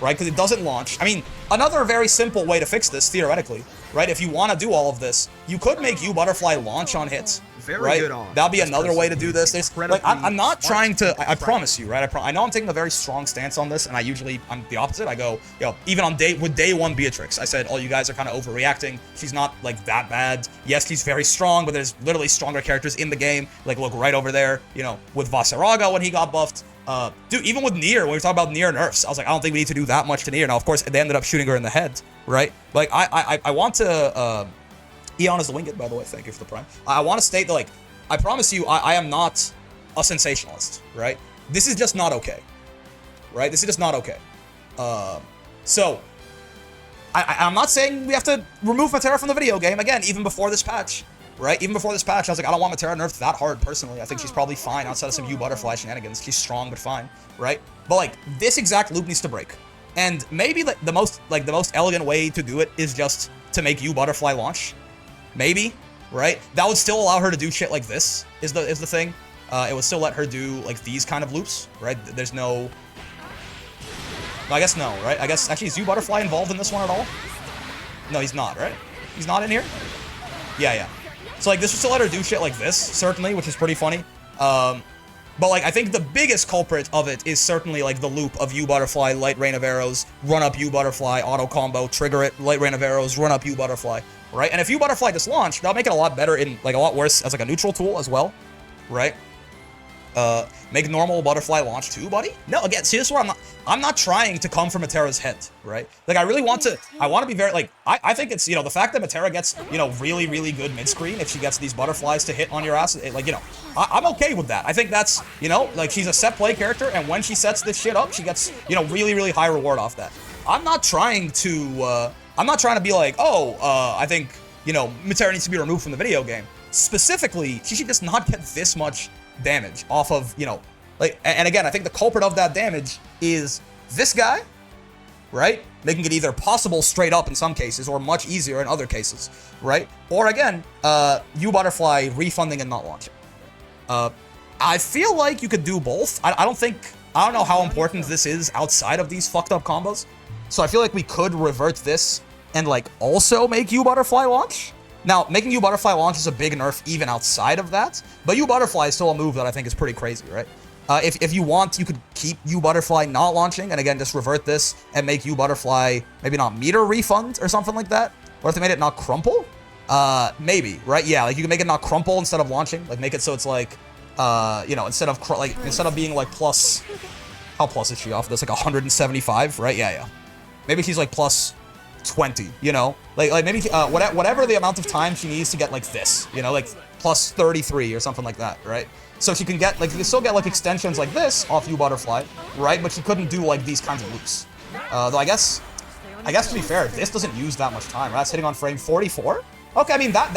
right? Because it doesn't launch. I mean, another very simple way to fix this, theoretically, right? If you want to do all of this, you could make U butterfly launch on hits. Very good on. That'll be another way to do this. Like, I'm not trying to, I promise you, right? I know I'm taking a very strong stance on this, and I'm the opposite. I go, even on day one Beatrix, I said, oh, you guys are kind of overreacting. She's not, like, that bad. Yes, she's very strong, but there's literally stronger characters in the game. Like, look right over there, with Vaseraga when he got buffed. Dude, even with Nier, when we talk about Nier nerfs, I was like, I don't think we need to do that much to Nier. Now, of course, they ended up shooting her in the head, right? Like, I want to, Eon is the Winged, by the way. Thank you for the prime. I want to state that, like, I promise you, I am not a sensationalist, right? This is just not okay, right? This is just not okay. So, I'm not saying we have to remove Metera from the video game. Again, even before this patch, right? Even before this patch, I was like, I don't want Metera nerfed that hard, personally. I think she's probably fine outside of some U butterfly shenanigans. She's strong, but fine, right? But, like, this exact loop needs to break. And maybe, like, the most elegant way to do it is just to make U butterfly launch. Maybe, right? That would still allow her to do shit like this, is the thing. It would still let her do, like, these kind of loops, right? There's no... I guess no, right? I guess, actually, is U Butterfly involved in this one at all? No, he's not, right? He's not in here? Yeah. So, like, this would still let her do shit like this, certainly, which is pretty funny. But, like, I think the biggest culprit of it is certainly, like, the loop of U Butterfly, Light Rain of Arrows, run up U Butterfly, auto combo, trigger it, Light Rain of Arrows, run up U Butterfly, right? And if U Butterfly just launched, that'll make it a lot better in, like, a lot worse as, like, a neutral tool as well, right? Make normal butterfly launch too, buddy? No, again, see, this is where I'm not trying to come from Metera's head, right? Like, I want to be very, like, I think it's, the fact that Metera gets, really, really good mid-screen if she gets these butterflies to hit on your ass, like, I'm okay with that. I think that's, like, she's a set play character, and when she sets this shit up, she gets, really, really high reward off that. I'm not trying to be like, I think, Metera needs to be removed from the video game. Specifically, she should just not get this much damage off of, like, and again, I think the culprit of that damage is this guy, right? Making it either possible straight up in some cases or much easier in other cases, right? Or again, U Butterfly refunding and not launching. I feel like you could do both. I don't know how important this is outside of these fucked up combos. So I feel like we could revert this and, like, also make U Butterfly launch. Now, making U Butterfly launch is a big nerf even outside of that, but U Butterfly is still a move that I think is pretty crazy, right? If you want, you could keep U Butterfly not launching, and again, just revert this and make U Butterfly maybe not meter refund or something like that. What if they made it not crumple? Maybe, right? Yeah, like you can make it not crumple instead of launching. Like make it so it's like, instead of being like plus, how plus is she off this? Like 175, right? Yeah. Maybe she's like plus 20, like maybe whatever the amount of time she needs to get like this, like plus 33 or something like that, right? So she can get like, you can still get like extensions like this off U Butterfly, right? But she couldn't do like these kinds of loops. Though I guess to be fair, this doesn't use that much time, right? That's hitting on frame 44. Okay, I mean that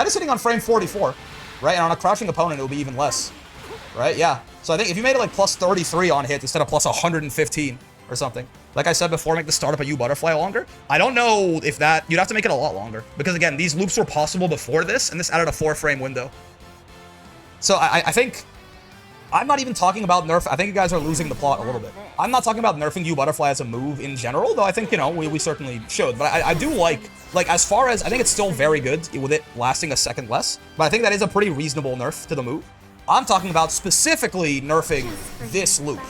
is hitting on frame 44, right? And on a crouching opponent, it would be even less, right? Yeah. So I think if you made it like plus 33 on hit instead of plus 115 or something, like I said before, make the startup of U Butterfly longer. I don't know if you'd have to make it a lot longer, because again, these loops were possible before this, and this added a 4-frame window. So I think, I'm not even talking about nerf. I think you guys are losing the plot a little bit. I'm not talking about nerfing U Butterfly as a move in general, though I think, we certainly should. But I do like, as far as, I think it's still very good with it lasting a second less, but I think that is a pretty reasonable nerf to the move. I'm talking about specifically nerfing this loop,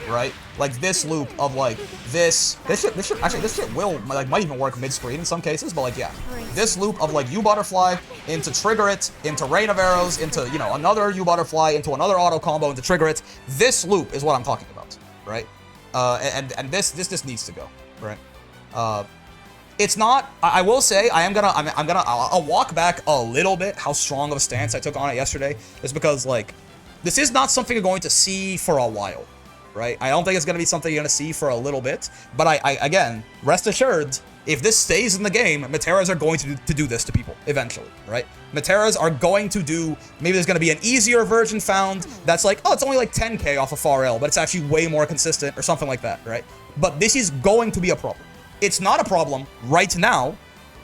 right? Like this loop of like this shit will might even work mid-screen in some cases, but like, yeah, this loop of like U Butterfly into trigger it, into Rain of Arrows, into, another U Butterfly, into another auto combo, into trigger it. This loop is what I'm talking about, right? And this needs to go, right? It's not, I will say, I'll walk back a little bit how strong of a stance I took on it yesterday, just because, like, this is not something you're going to see for a while, right? I don't think it's going to be something you're going to see for a little bit, but I again, rest assured, if this stays in the game, Meteras are going to do this to people eventually, right? Meteras are going to do, maybe there's going to be an easier version found that's like, oh, it's only like 10k off of far L, but it's actually way more consistent or something like that, right? But this is going to be a problem. It's not a problem right now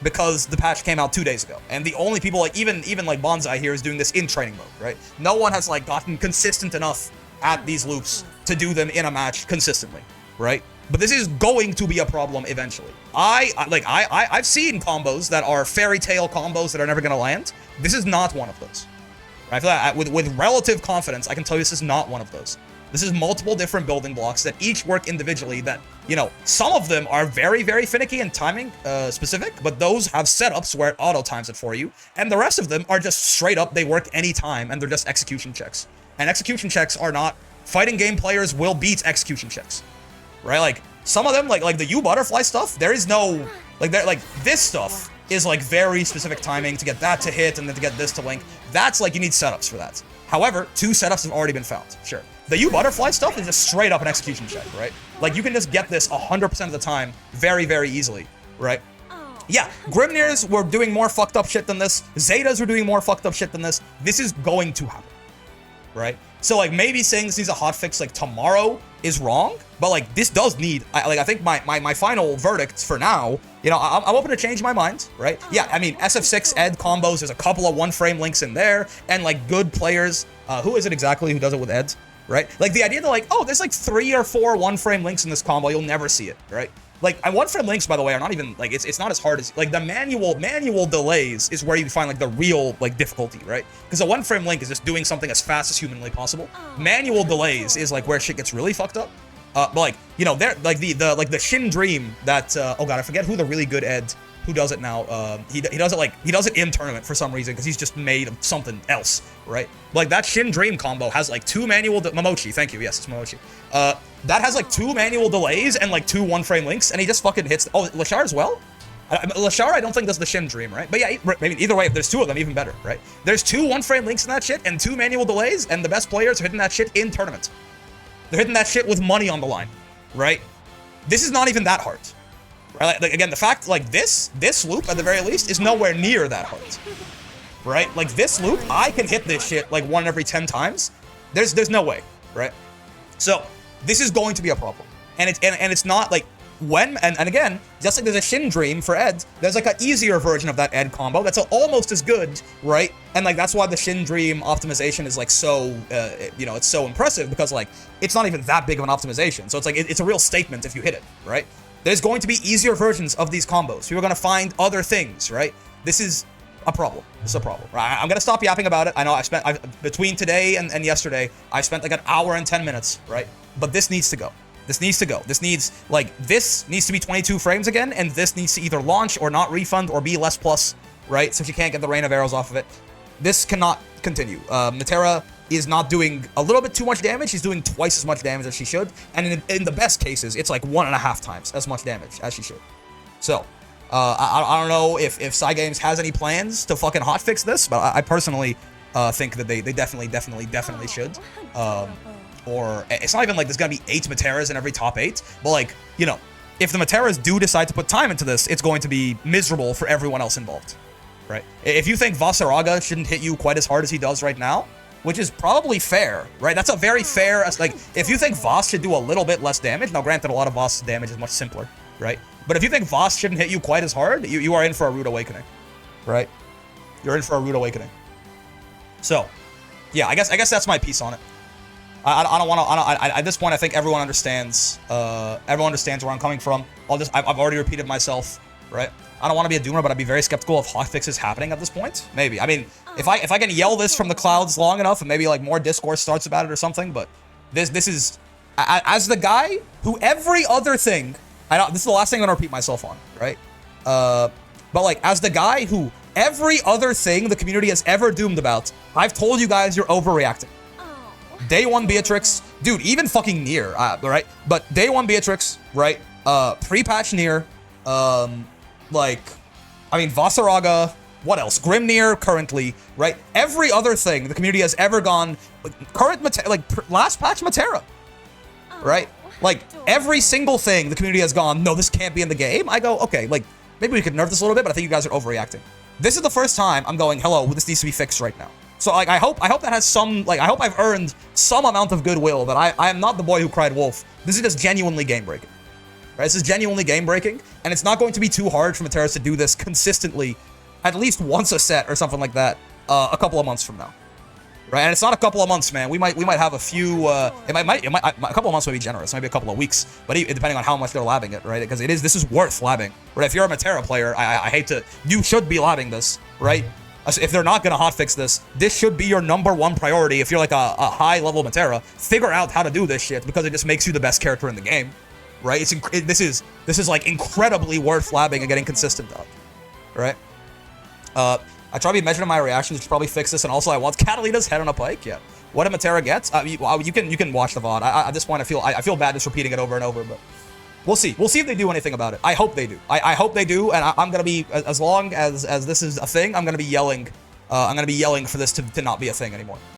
because the patch came out 2 days ago. And the only people, like even like Bonsai here is doing this in training mode, right? No one has like gotten consistent enough at these loops to do them in a match consistently, right? But this is going to be a problem eventually. I've seen combos that are fairy tale combos that are never going to land. This is not one of those. I feel like with relative confidence, I can tell you this is not one of those. This is multiple different building blocks that each work individually that, you know, some of them are very, very finicky and timing specific, but those have setups where it auto times it for you. And the rest of them are just straight up, they work anytime and they're just execution checks. And execution checks are not, fighting game players will beat execution checks, right? Like some of them, like the U butterfly stuff, there is no, like this stuff is like very specific timing to get that to hit and then to get this to link. That's like, you need setups for that. However, 2 setups have already been found, sure. The U butterfly stuff is just straight up an execution check, right? Like you can just get this 100% of the time very, very easily, right? Yeah, Grimnirs were doing more fucked up shit than this. Zetas were doing more fucked up shit than this. This is going to happen, right? So like maybe saying this needs a hotfix like tomorrow is wrong, but like this does need, I think my final verdict for now, you know, I'm open to change my mind, right? Yeah, I mean, SF6 Ed combos, there's a couple of one-frame links in there, and like good players, who is it exactly who does it with Ed, right? Like the idea that like, oh, there's like 3 or 4 one-frame links in this combo, you'll never see it, right? Like, one-frame links, by the way, are not even, like, it's not as hard as, like, the manual delays is where you find, like, the real, like, difficulty, right? Because a one-frame link is just doing something as fast as humanly possible. Manual delays is, like, where shit gets really fucked up. But, like, you know, there, like, the Shin Dream that, oh god, I forget who the really good Ed who does it now. He does it, like, he does it in tournament for some reason, because he's just made of something else, right? Like, that Shin Dream combo has, like, 2 manual, Momochi, thank you, yes, it's Momochi. That has like 2 manual delays and like 2 one-frame links, and he just fucking hits. Oh, Lashar as well? Lashar, I don't think does the Shin Dream, right? But yeah, maybe either way, if there's 2 of them, even better, right? There's 2 one-frame links in that shit and 2 manual delays, and the best players are hitting that shit in tournament. They're hitting that shit with money on the line, right? This is not even that hard, right? Like again, the fact like this loop at the very least is nowhere near that hard, right? Like this loop, I can hit this shit like 1 every 10 times. There's no way, right? So this is going to be a problem, and it's not like when and again, just like there's a Shin Dream for Ed, there's like an easier version of that Ed combo that's almost as good, right? And like that's why the Shin Dream optimization is like so, you know, it's so impressive because like it's not even that big of an optimization, so it's like it's a real statement if you hit it, right? There's going to be easier versions of these combos. People are gonna find other things, right? This is a problem. This is a problem. Right? I'm gonna stop yapping about it. I know between today and yesterday, I spent like an hour and 10 minutes, right? But this needs to go. This needs to go. This needs to be 22 frames again, and this needs to either launch or not refund or be less plus, right? Since you can't get the rain of arrows off of it. This cannot continue. Metera is not doing a little bit too much damage. She's doing twice as much damage as she should. And in the best cases, it's like 1.5 times as much damage as she should. So, I don't know if Cygames has any plans to fucking hotfix this, but I personally think that they definitely should. Or it's not even like there's gonna be 8 Meteras in every top 8, but like, you know, if the Meteras do decide to put time into this, it's going to be miserable for everyone else involved, right? If you think Vasaraga shouldn't hit you quite as hard as he does right now, which is probably fair, right? That's a very fair, like, if you think Voss should do a little bit less damage, now granted a lot of Voss damage is much simpler, right? But if you think Voss shouldn't hit you quite as hard, you are in for a rude awakening, right? You're in for a rude awakening. So, yeah, I guess that's my piece on it. I don't want to. At this point, I think everyone understands. Everyone understands where I'm coming from. I've already repeated myself, right? I don't want to be a doomer, but I'd be very skeptical of hotfixes happening at this point. Maybe. I mean, if I can yell this from the clouds long enough, and maybe like more discourse starts about it or something. But this is as the guy who every other thing. I know this is the last thing I'm gonna repeat myself on, right? But like as the guy who every other thing the community has ever doomed about, I've told you guys you're overreacting. Day 1 Beatrix, dude, even fucking Nier, right? But Day 1 Beatrix, right? Pre-patch Nier, like, I mean, Vasaraga, what else? Grimnir currently, right? Every other thing the community has ever gone, like, last patch Metera, right? Like, every single thing the community has gone, no, this can't be in the game. I go, okay, like, maybe we could nerf this a little bit, but I think you guys are overreacting. This is the first time I'm going, hello, this needs to be fixed right now. So, like, I hope that has some, like, I hope I've earned some amount of goodwill that I am not the boy who cried wolf. This is just genuinely game breaking. Right? This is genuinely game breaking, and it's not going to be too hard for Metera to do this consistently, at least once a set or something like that, a couple of months from now. Right, and it's not a couple of months, man. We might have a few. It might a couple of months might be generous. Maybe a couple of weeks, but depending on how much they're labbing it, right? Because this is worth labbing, right? If you're a Metera player, I hate to, you should be labbing this, right? If they're not gonna hotfix this, this should be your #1 priority. If you're like a high level Metera, figure out how to do this shit because it just makes you the best character in the game, right? This is like incredibly worth labbing and getting consistent dodge, right? I try to be measured in my reactions, which probably fix this, and also I want Catalina's head on a pike. Yeah, what a Metera gets. You can watch the VOD. At this point, I feel bad just repeating it over and over, but we'll see. We'll see if they do anything about it. I hope they do. I hope they do, and I'm gonna be, as long as this is a thing, I'm gonna be yelling. I'm gonna be yelling for this to not be a thing anymore.